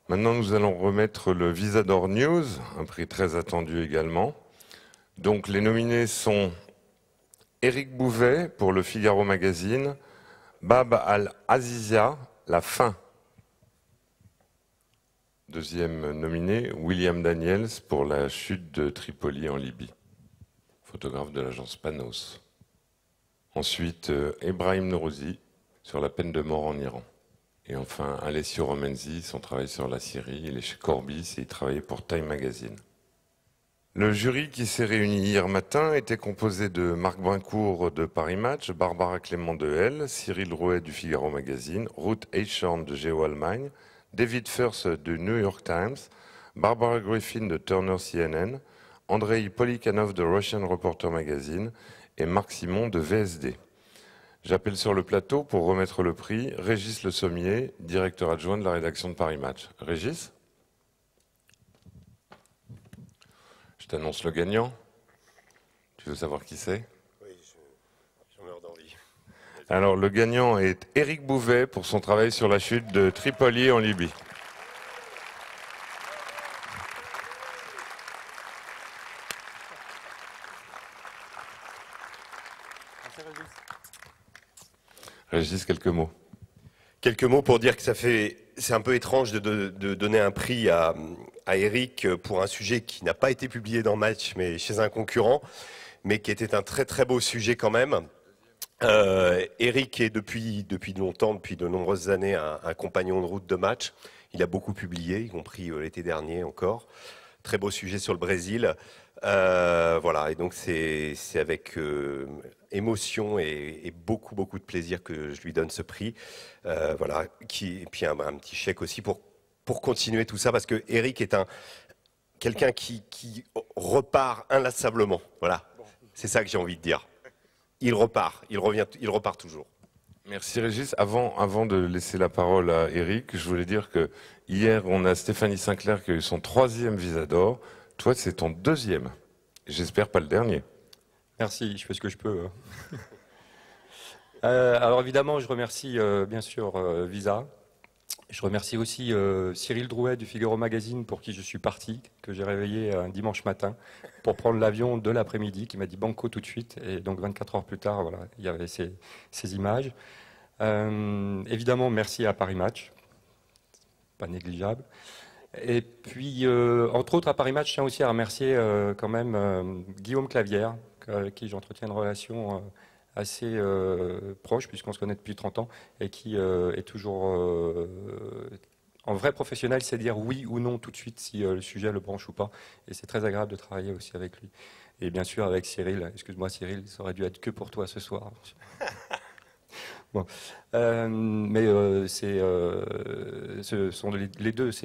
Maintenant, nous allons remettre le Visador News, un prix très attendu également. Donc, les nominés sont Éric Bouvet pour le Figaro Magazine, Bab al-Azizia, La Fin. Deuxième nominé, William Daniels pour la chute de Tripoli en Libye, photographe de l'agence Panos. Ensuite, Ebrahim Nourouzi sur la peine de mort en Iran. Et enfin, Alessio Romenzi, son travail sur la Syrie. Il est chez Corbis et il travaillait pour Time Magazine. Le jury qui s'est réuni hier matin était composé de Marc Brincourt de Paris Match, Barbara Clément de Elle, Cyril Rouet du Figaro Magazine, Ruth Eichhorn de Geo-Allemagne, David Firth du New York Times, Barbara Griffin de Turner CNN, Andrei Polikanov de Russian Reporter Magazine et Marc Simon de VSD. J'appelle sur le plateau pour remettre le prix Régis Le Sommier, directeur adjoint de la rédaction de Paris Match. Régis ? Je t'annonce le gagnant. Tu veux savoir qui c'est ? Oui, j'en meurs d'envie. Alors, le gagnant est Éric Bouvet pour son travail sur la chute de Tripoli en Libye. Régis, quelques mots. Quelques mots pour dire que c'est un peu étrange de donner un prix à Éric pour un sujet qui n'a pas été publié dans Match, mais chez un concurrent, mais qui était un très très beau sujet quand même. Éric est depuis longtemps, depuis de nombreuses années, un compagnon de route de Match. Il a beaucoup publié, y compris l'été dernier encore. Très beau sujet sur le Brésil. Voilà, et donc c'est avec émotion et beaucoup de plaisir que je lui donne ce prix. Voilà, et puis un petit chèque aussi pour continuer tout ça, parce que Éric est quelqu'un qui repart inlassablement. Voilà, c'est ça que j'ai envie de dire. Il repart, il repart toujours. Merci Régis. Avant de laisser la parole à Éric, je voulais dire que hier, on a Stéphanie Sinclair qui a eu son 3e Visador. Toi, c'est ton 2e. J'espère pas le dernier. Merci, je fais ce que je peux. Alors évidemment, je remercie bien sûr Visa. Je remercie aussi Cyril Drouet du Figaro Magazine pour qui je suis parti, que j'ai réveillé un dimanche matin pour prendre l'avion de l'après-midi, qui m'a dit banco tout de suite. Et donc 24 heures plus tard, voilà, il y avait ces images. Évidemment, merci à Paris Match, pas négligeable. Et puis, entre autres, à Paris Match, je tiens aussi à remercier quand même Guillaume Clavière, avec qui j'entretiens une relation assez proche, puisqu'on se connaît depuis 30 ans, et qui est toujours en vrai professionnel, c'est dire oui ou non tout de suite si le sujet le branche ou pas. Et c'est très agréable de travailler aussi avec lui. Et bien sûr avec Cyril, excuse-moi Cyril, ça aurait dû être que pour toi ce soir. Bon. Ces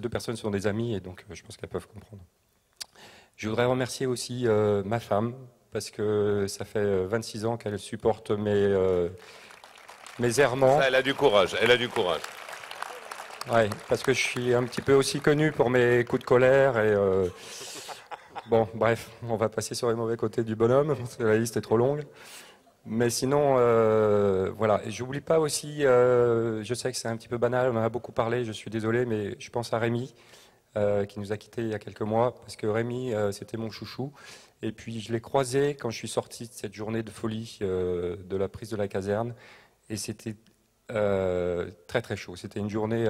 deux personnes sont des amis et donc je pense qu'elles peuvent comprendre. Je voudrais remercier aussi ma femme parce que ça fait 26 ans qu'elle supporte mes errements. Ça, elle a du courage, elle a du courage. Ouais, parce que je suis un petit peu aussi connu pour mes coups de colère et bon, bref, on va passer sur les mauvais côtés du bonhomme parce que la liste est trop longue. Mais sinon, voilà. Et j'oublie pas aussi, je sais que c'est un petit peu banal, on en a beaucoup parlé, je suis désolé, mais je pense à Rémi, qui nous a quittés il y a quelques mois, parce que Rémi, c'était mon chouchou. Et puis je l'ai croisé quand je suis sorti de cette journée de folie de la prise de la caserne. Et c'était très très chaud. C'était une journée,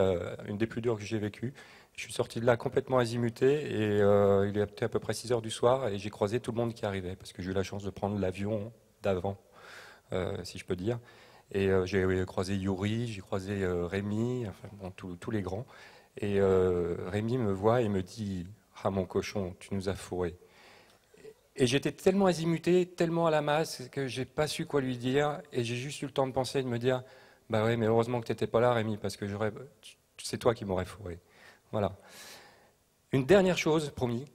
une des plus dures que j'ai vécues. Je suis sorti de là complètement azimuté et il était à peu près 6 heures du soir et j'ai croisé tout le monde qui arrivait, parce que j'ai eu la chance de prendre l'avion d'avant. Si je peux dire. Et j'ai croisé Yuri, j'ai croisé Rémi, enfin bon, tous les grands. Et Rémi me voit et me dit « Ah mon cochon, tu nous as fourré ». Et j'étais tellement azimuté, tellement à la masse que j'ai pas su quoi lui dire. Et j'ai juste eu le temps de penser et de me dire « Bah ouais, mais heureusement que tu n'étais pas là Rémi, parce que c'est toi qui m'aurais fourré ». Voilà. Une dernière chose, promis,